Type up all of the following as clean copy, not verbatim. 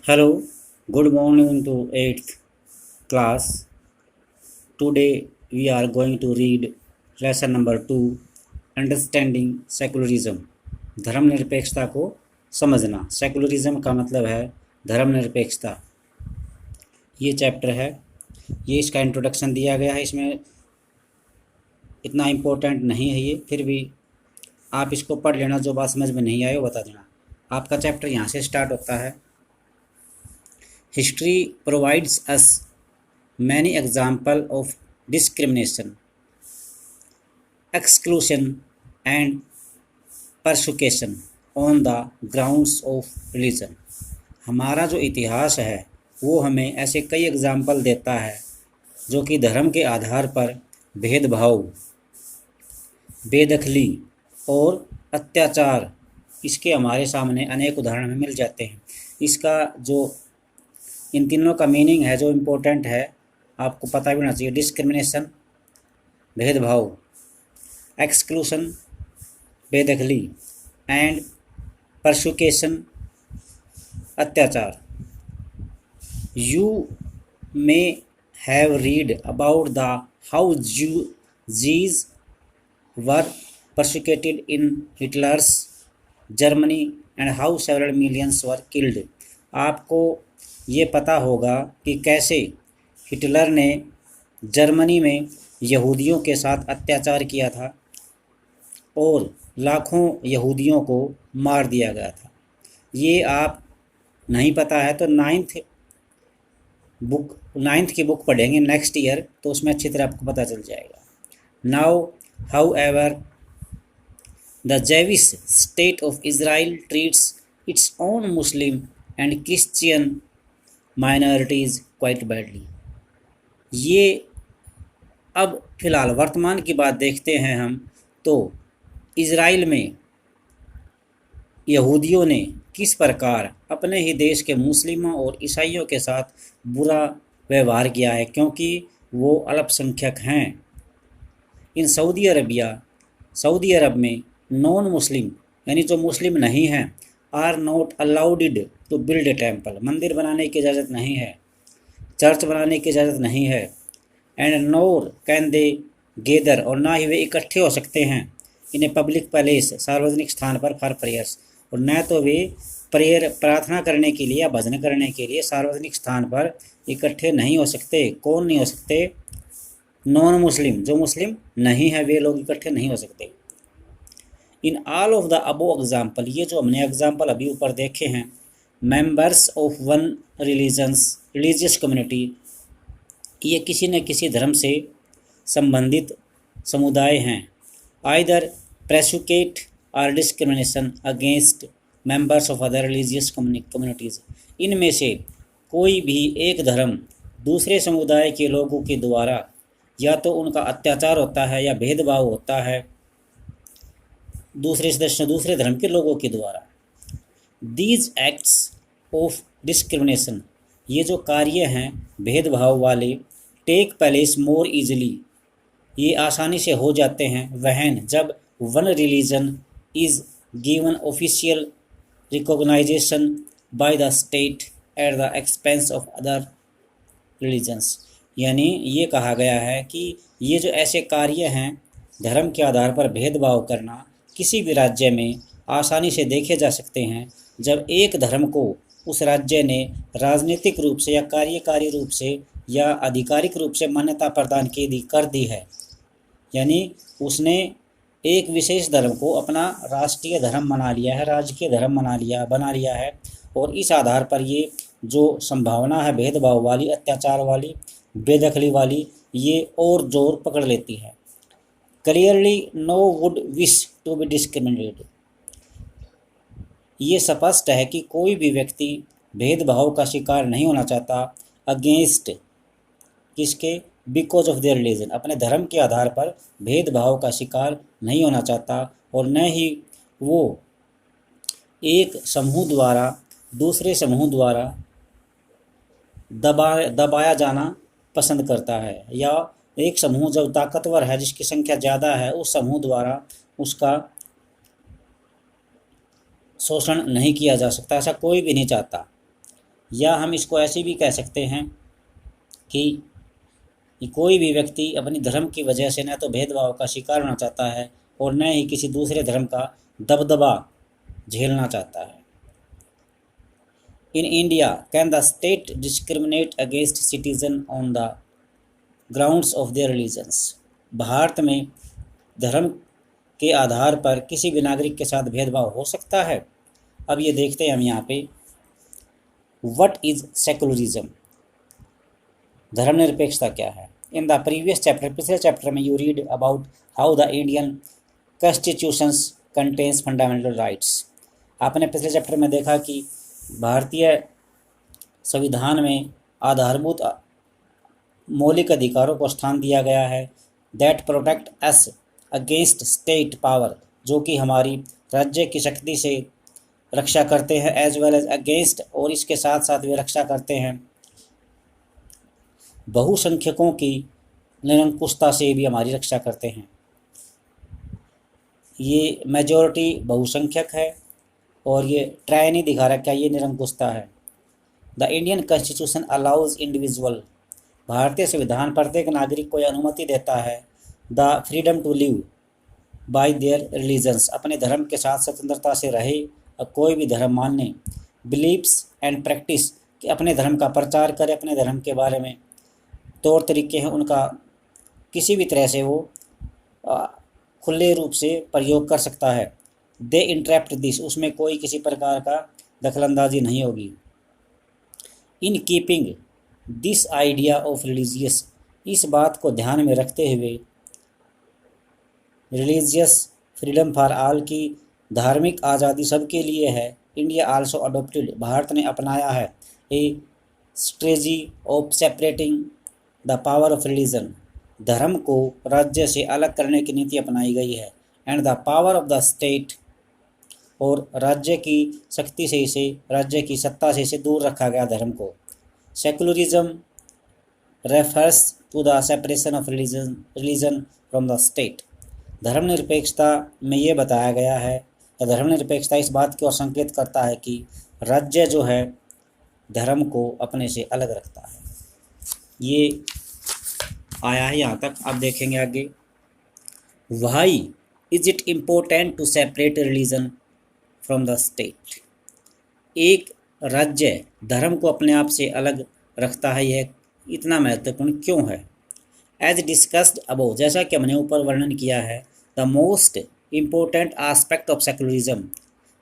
Hello, good morning to 8th class. Today we are going to read lesson number 2, Understanding Secularism. धर्मनिरपेक्षता को समझना। Secularism का मतलब है धर्मनिरपेक्षता। ये चैप्टर है, ये इसका इंट्रोडक्शन दिया गया है। इसमें इतना इम्पोर्टेंट नहीं है ये, फिर भी आप इसको पढ़ लेना। जो बात समझ में नहीं आए वो बता देना। आपका चैप्टर यहाँ से स्टार्ट होता है। History provides us many examples of discrimination, exclusion, and persecution on the grounds of religion. हमारा जो इतिहास है वो हमें ऐसे कई एग्जाम्पल देता है जो कि धर्म के आधार पर भेदभाव, बेदखली और अत्याचार, इसके हमारे सामने अनेक उदाहरण हमें मिल जाते हैं। इसका जो इन तीनों का मीनिंग है जो इम्पोर्टेंट है, आपको पता भी होना चाहिए। डिस्क्रिमिनेशन भेदभाव, एक्सक्लूशन बेदखली, एंड परसिक्यूशन अत्याचार। You may have read about the how Jews were persecuted in Hitler's Germany and how several millions were killed. आपको ये पता होगा कि कैसे हिटलर ने जर्मनी में यहूदियों के साथ अत्याचार किया था और लाखों यहूदियों को मार दिया गया था। ये आप नहीं पता है तो नाइन्थ की बुक पढ़ेंगे नेक्स्ट ईयर, तो उसमें अच्छी तरह आपको पता चल जाएगा। Now how ever The Jewish state of Israel treats its own Muslim and Christian minorities quite badly. ये अब फिलहाल वर्तमान की बात देखते हैं हम, तो इज़राइल में यहूदियों ने किस प्रकार अपने ही देश के मुस्लिमों और ईसाइयों के साथ बुरा व्यवहार किया है, क्योंकि वो अल्पसंख्यक हैं। इन सऊदी अरब में नॉन मुस्लिम यानी जो मुस्लिम नहीं हैं are not allowed to build a temple, मंदिर बनाने की इजाज़त नहीं है, चर्च बनाने की इजाज़त नहीं है। And nor can they gather, और ना ही वे इकट्ठे हो सकते हैं इन ए पब्लिक पैलेस, सार्वजनिक स्थान पर फॉर प्रेयर्स, और न तो वे प्रेयर प्रार्थना करने के लिए या भजन करने के लिए सार्वजनिक स्थान पर इकट्ठे नहीं हो सकते। कौन नहीं हो सकते? नॉन मुस्लिम, जो मुस्लिम नहीं है वे लोग इकट्ठे नहीं हो सकते। In all of the above example, ये जो हमने एग्जाम्पल अभी ऊपर देखे हैं, members of one religious community, ये किसी न किसी धर्म से संबंधित समुदाय हैं। आइदर प्रेसिक्यूट और discrimination against members of other religious communities, इनमें से कोई भी एक धर्म दूसरे समुदाय के लोगों के द्वारा या तो उनका अत्याचार होता है या भेदभाव होता है दूसरे धर्म के लोगों के द्वारा। दीज एक्ट्स ऑफ डिस्क्रिमिनेशन, ये जो कार्य हैं भेदभाव वाले, टेक प्लेस मोर ईजिली, ये आसानी से हो जाते हैं वहन जब one religion is given official recognition by the state at the expense of other religions. यानी ये कहा गया है कि ये जो ऐसे कार्य हैं धर्म के आधार पर भेदभाव करना किसी भी राज्य में आसानी से देखे जा सकते हैं जब एक धर्म को उस राज्य ने राजनीतिक रूप से या कार्यकारी रूप से या आधिकारिक रूप से मान्यता प्रदान कर दी है। यानी उसने एक विशेष धर्म को अपना राष्ट्रीय धर्म बना लिया है, और इस आधार पर ये जो संभावना है भेदभाव वाली, अत्याचार वाली, बेदखली वाली, ये और जोर पकड़ लेती है। Clearly no would wish to be discriminated, ये स्पष्ट है कि कोई भी व्यक्ति भेदभाव का शिकार नहीं होना चाहता अगेंस्ट किसके? बिकॉज ऑफ देयर रिलीजन, अपने धर्म के आधार पर भेदभाव का शिकार नहीं होना चाहता, और न ही वो एक समूह द्वारा दूसरे समूह द्वारा दबाया जाना पसंद करता है, या एक समूह जब ताकतवर है, जिसकी संख्या ज़्यादा है, उस समूह द्वारा उसका शोषण नहीं किया जा सकता, ऐसा कोई भी नहीं चाहता। या हम इसको ऐसे भी कह सकते हैं कि कोई भी व्यक्ति अपनी धर्म की वजह से न तो भेदभाव का शिकार होना चाहता है और न ही किसी दूसरे धर्म का दबदबा झेलना चाहता है। In India can the state discriminate against citizen on the grounds of their religions. Bharat में धर्म के आधार पर किसी भी नागरिक के साथ भेदभाव हो सकता है? अब ये देखते हैं हम यहाँ पे, व्हाट इज सेकुलरिज्म, धर्मनिरपेक्षता क्या है। इन द प्रीवियस चैप्टर, पिछले चैप्टर में you read about how the Indian constitutions contains fundamental rights. आपने पिछले चैप्टर में देखा कि भारतीय संविधान में आधारभूत मौलिक अधिकारों को स्थान दिया गया है, that protect us against state power, जो कि हमारी राज्य की शक्ति से रक्षा करते हैं, एज वेल एज अगेंस्ट, और इसके साथ साथ वे रक्षा करते हैं बहुसंख्यकों की निरंकुशता से भी हमारी रक्षा करते हैं। ये मेजॉरिटी बहुसंख्यक है और ये ट्राई नहीं दिखा रखा, ये निरंकुशता है। The Indian constitution allows individual, भारतीय संविधान प्रत्येक नागरिक को यह अनुमति देता है, the freedom to live by their religions, अपने धर्म के साथ स्वतंत्रता से रहे और कोई भी धर्म मानने, बिलीव्स एंड प्रैक्टिस, कि अपने धर्म का प्रचार करे, अपने धर्म के बारे में तौर तरीके हैं उनका किसी भी तरह से वो खुले रूप से प्रयोग कर सकता है। दे इंटरप्ट दिस, उसमें कोई किसी प्रकार का दखलंदाजी नहीं होगी। In keeping this idea of religious, इस बात को ध्यान में रखते हुए, रिलीजियस फ्रीडम फॉर ऑल, की धार्मिक आज़ादी सबके लिए है, इंडिया आल्सो अडोप्टेड, भारत ने अपनाया है, ए strategy of separating the power of religion, धर्म को राज्य से अलग करने की नीति अपनाई गई है, and the power of the state, और राज्य की शक्ति से इसे, राज्य की सत्ता से इसे दूर रखा गया धर्म को। Secularism refers to the separation of religion from the state, धर्मनिरपेक्षता में ये बताया गया है, तो धर्मनिरपेक्षता इस बात की ओर संकेत करता है कि राज्य जो है धर्म को अपने से अलग रखता है। ये आया है यहाँ तक। अब देखेंगे आगे, why is it important to separate religion from the state, एक राज्य धर्म को अपने आप से अलग रखता है, यह इतना महत्वपूर्ण क्यों है। एज डिस्कस्ड अबव, जैसा कि हमने ऊपर वर्णन किया है, the most important aspect of secularism,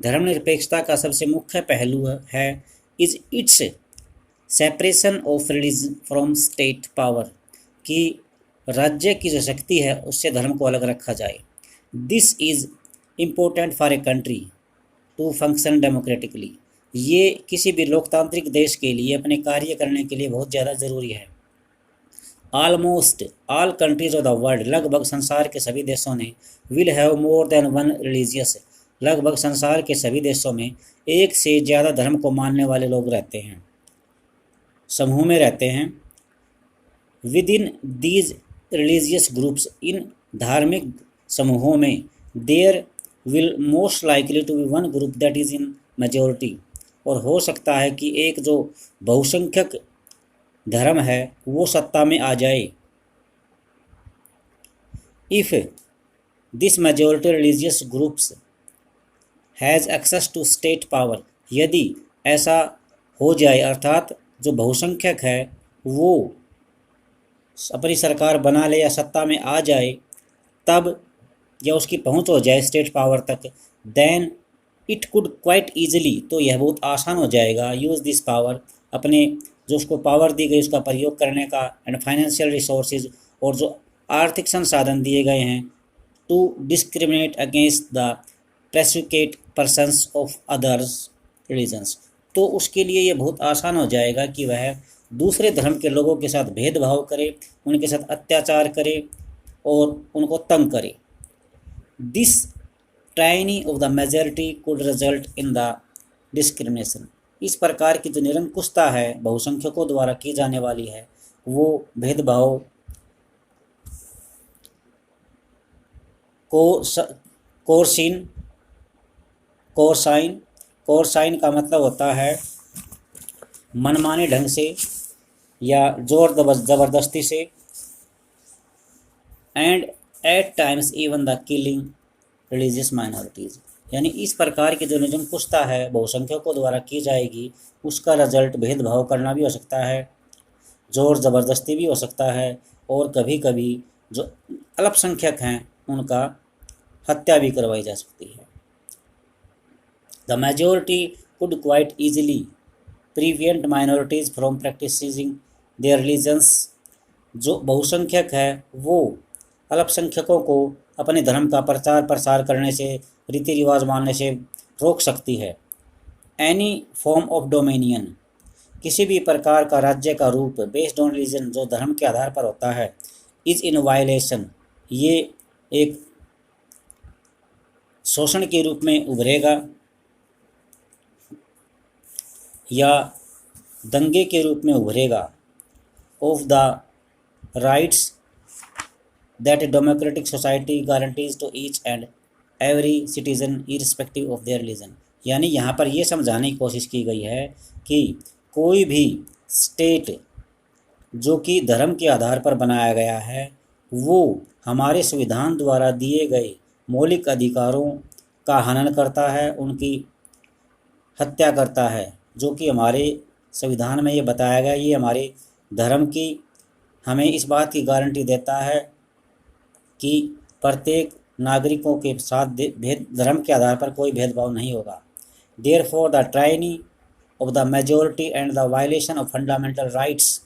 धर्मनिरपेक्षता का सबसे मुख्य पहलू है, is it's separation of religion from state power, कि राज्य की जो शक्ति है उससे धर्म को अलग रखा जाए। This is important for a country to function democratically, ये किसी भी लोकतांत्रिक देश के लिए अपने कार्य करने के लिए बहुत ज़्यादा ज़रूरी है। Almost all countries of the world, लगभग संसार के सभी देशों ने, will have more than one religious, लगभग संसार के सभी देशों में एक से ज़्यादा धर्म को मानने वाले लोग रहते हैं, समूह में रहते हैं। Within these religious groups, इन धार्मिक समूहों में, there will most likely to be one group that is in majority, और हो सकता है कि एक जो बहुसंख्यक धर्म है वो सत्ता में आ जाए। If this majority religious groups has access to state power, यदि ऐसा हो जाए, अर्थात जो बहुसंख्यक है वो अपनी सरकार बना ले या सत्ता में आ जाए, तब या उसकी पहुंच हो जाए स्टेट पावर तक, then it could quite easily, तो यह बहुत आसान हो जाएगा, यूज़ दिस पावर, अपने जो उसको पावर दी गई उसका प्रयोग करने का, एंड फाइनेंशियल रिसोर्सेज, और जो आर्थिक संसाधन दिए गए हैं, to discriminate against the persecuted persons of others religions, तो उसके लिए ये बहुत आसान हो जाएगा कि वह दूसरे धर्म के लोगों के साथ भेदभाव करे, उनके साथ अत्याचार करे और उनको तंग करे। This tiny of the majority could result in the discrimination, इस प्रकार की जो निरंकुशता है बहुसंख्यकों द्वारा की जाने वाली है, वो भेदभाव को कोरसाइन का मतलब होता है मनमाने ढंग से या जोर ज़बरदस्ती से, and at times even the killing religious minorities. यानी इस प्रकार की जो निरंकुशता है बहुसंख्यकों द्वारा की जाएगी, उसका रिजल्ट भेदभाव करना भी हो सकता है, जोर ज़बरदस्ती भी हो सकता है, और कभी कभी जो अल्पसंख्यक हैं उनका हत्या भी करवाई जा सकती है। The majority could quite easily prevent minorities from practising their religions. जो बहुसंख्यक है वो अल्पसंख्यकों को अपने धर्म का प्रचार प्रसार करने से, रीति रिवाज मानने से रोक सकती है। एनी फॉर्म ऑफ डोमिनियन, किसी भी प्रकार का राज्य का रूप बेस्ड ऑन रिलीजन, जो धर्म के आधार पर होता है, इज इन वायलेशन, ये एक शोषण के रूप में उभरेगा या दंगे के रूप में उभरेगा, of the rights that a democratic society guarantees to each and every citizen irrespective of their religion. यानी यहाँ पर यह समझाने की कोशिश की गई है कि कोई भी स्टेट जो कि धर्म के आधार पर बनाया गया है, वो हमारे संविधान द्वारा दिए गए मौलिक अधिकारों का हनन करता है, उनकी हत्या करता है, जो कि हमारे संविधान में ये बताया गया। ये हमारे धर्म की हमें इस बात की गारंटी देता है कि प्रत्येक नागरिकों के साथ भेद धर्म के आधार पर कोई भेदभाव नहीं होगा। Therefore the tyranny of the majority and the violation of fundamental rights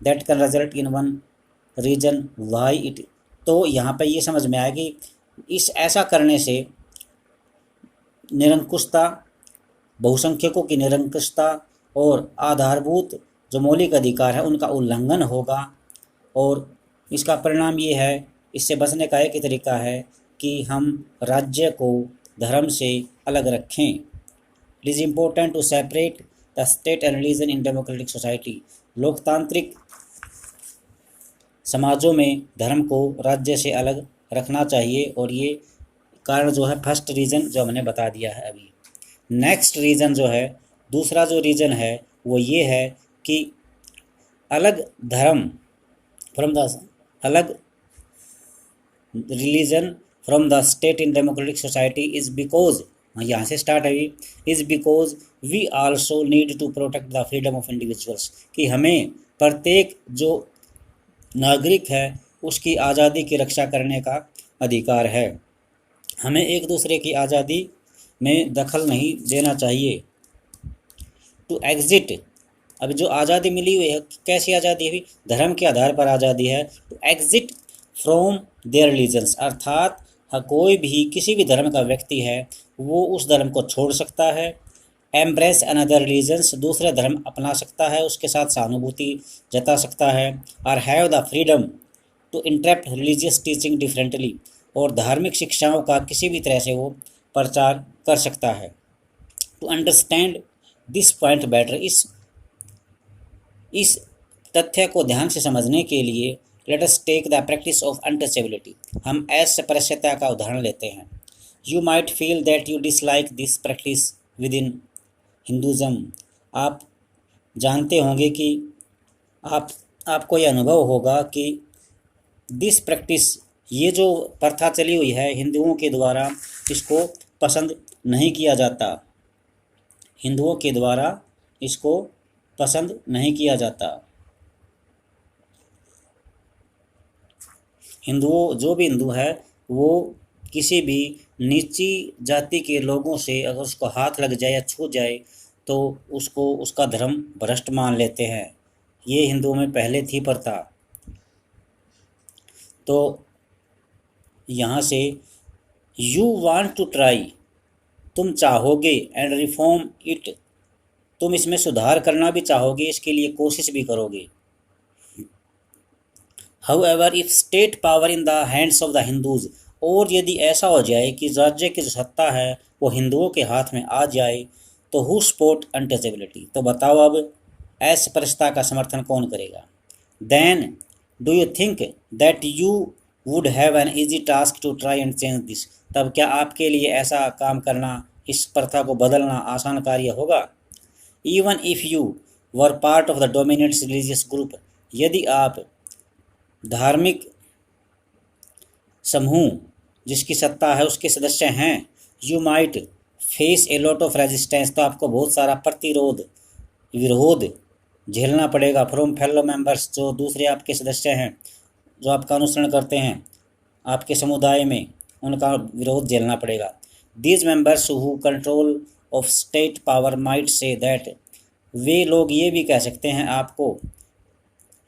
that can result in one reason why it. तो यहाँ पे ये समझ में आया कि इस ऐसा करने से निरंकुशता, बहुसंख्यकों की निरंकुशता और आधारभूत जो मौलिक अधिकार है उनका उल्लंघन होगा, और इसका परिणाम ये है, इससे बचने का एक ही तरीका है कि हम राज्य को धर्म से अलग रखें। It is important to separate the state and religion in democratic society. लोकतांत्रिक समाजों में धर्म को राज्य से अलग रखना चाहिए, और ये कारण जो है फर्स्ट रीज़न जो हमने बता दिया है अभी। नेक्स्ट रीज़न जो है, दूसरा जो रीज़न है वो ये है कि अलग धर्म फ्रॉम द अलग religion from the state in democratic society is because, यहाँ से स्टार्ट है, is because we also need to protect the freedom of individuals, कि हमें प्रत्येक जो नागरिक है उसकी आज़ादी की रक्षा करने का अधिकार है। हमें एक दूसरे की आज़ादी में दखल नहीं देना चाहिए। टू एग्जिट, अब जो आज़ादी मिली हुई है, कैसी आज़ादी हुई, धर्म के आधार पर आज़ादी है। To exit from their religions, अर्थात कोई भी किसी भी धर्म का व्यक्ति है वो उस धर्म को छोड़ सकता है। एम्ब्रेस अनदर रिलीजन्स, दूसरे धर्म अपना सकता है, उसके साथ सहानुभूति जता सकता है। और have the freedom to interrupt religious teaching differently, और धार्मिक शिक्षाओं का किसी भी तरह से वो प्रचार कर सकता है। To understand this point better, इस तथ्य को ध्यान से समझने के लिए let us take the practice of untouchability, हम अस्पृश्यता का उदाहरण लेते हैं। You might feel that you dislike this practice within Hinduism, आप जानते होंगे कि आपको यह अनुभव होगा कि दिस प्रैक्टिस, ये जो प्रथा चली हुई है हिंदुओं के द्वारा, इसको पसंद नहीं किया जाता, हिंदुओं के द्वारा इसको पसंद नहीं किया जाता। हिंदुओं, जो भी हिंदू है वो किसी भी नीची जाति के लोगों से अगर उसको हाथ लग जाए या छू जाए तो उसको उसका धर्म भ्रष्ट मान लेते हैं। ये हिंदुओं में पहले थी प्रथा। तो यहाँ से यू वांट टू ट्राई, तुम चाहोगे, एंड रिफॉर्म इट, तुम इसमें सुधार करना भी चाहोगे, इसके लिए कोशिश भी करोगे। However, if state power in the hands of the Hindus, और यदि ऐसा हो जाए कि राज्य की जो सत्ता है वो हिंदुओं के हाथ में आ जाए तो who support untouchability, तो बताओ अब अस्पृश्यता का समर्थन कौन करेगा। Then do you think that you would have an easy task to try and change this, तब क्या आपके लिए ऐसा काम करना, इस प्रथा को बदलना आसान कार्य होगा। Even if you were part of the dominant religious group, यदि आप धार्मिक समूह जिसकी सत्ता है उसके सदस्य हैं, you might face a lot of resistance, तो आपको बहुत सारा प्रतिरोध विरोध झेलना पड़ेगा फ्रॉम फेलो मेंबर्स, जो दूसरे आपके सदस्य हैं जो आपका अनुसरण करते हैं आपके समुदाय में, उनका विरोध झेलना पड़ेगा। These members who control of state power might say that, वे लोग ये भी कह सकते हैं आपको,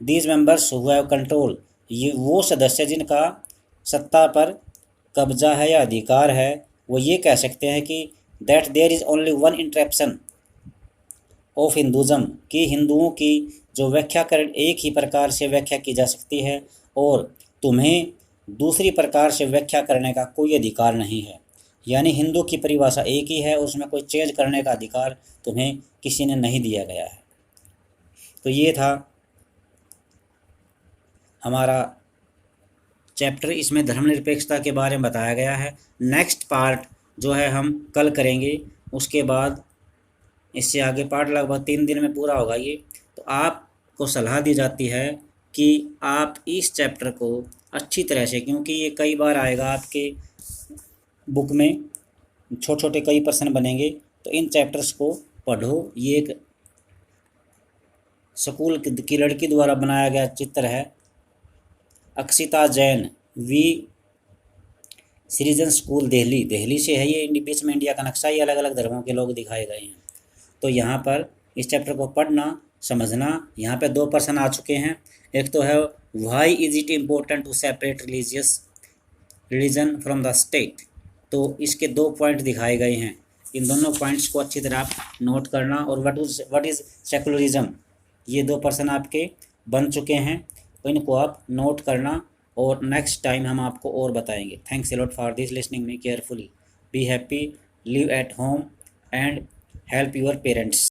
these members who have control, ये वो सदस्य जिनका सत्ता पर कब्जा है या अधिकार है, वो ये कह सकते हैं कि that there is only one interruption of Hinduism, कि हिंदुओं की जो व्याख्याकरण एक ही प्रकार से व्याख्या की जा सकती है और तुम्हें दूसरी प्रकार से व्याख्या करने का कोई अधिकार नहीं है। यानी हिंदू की परिभाषा एक ही है, उसमें कोई चेंज करने का अधिकार तुम्हें किसी ने नहीं दिया गया है। तो ये था हमारा चैप्टर, इसमें धर्मनिरपेक्षता के बारे में बताया गया है। नेक्स्ट पार्ट जो है हम कल करेंगे, उसके बाद इससे आगे पार्ट लगभग 3 दिन में पूरा होगा ये। तो आपको सलाह दी जाती है कि आप इस चैप्टर को अच्छी तरह से, क्योंकि ये कई बार आएगा आपके बुक में, छोटे छोटे कई प्रश्न बनेंगे, तो इन चैप्टर्स को पढ़ो। ये एक स्कूल की लड़की द्वारा बनाया गया चित्र है, Akshita Jain, V citizen school Delhi, Delhi से है ये, बीच में इंडिया का नक्शा, ही अलग अलग धर्मों के लोग दिखाए गए हैं। तो यहाँ पर इस चैप्टर को पढ़ना समझना। यहाँ पे 2 प्रश्न आ चुके हैं। एक तो है why is it important to separate religion from the state, तो इसके 2 पॉइंट दिखाए गए हैं। इन दोनों पॉइंट्स को अच्छी तरह आप नोट करना। और व्हाट इज़ सेकुलरिज्म, ये 2 प्रश्न आपके बन चुके हैं, तो इनको आप नोट करना और नेक्स्ट टाइम हम आपको और बताएंगे। Thanks a lot for this listening me carefully, be happy, live at home and help your parents।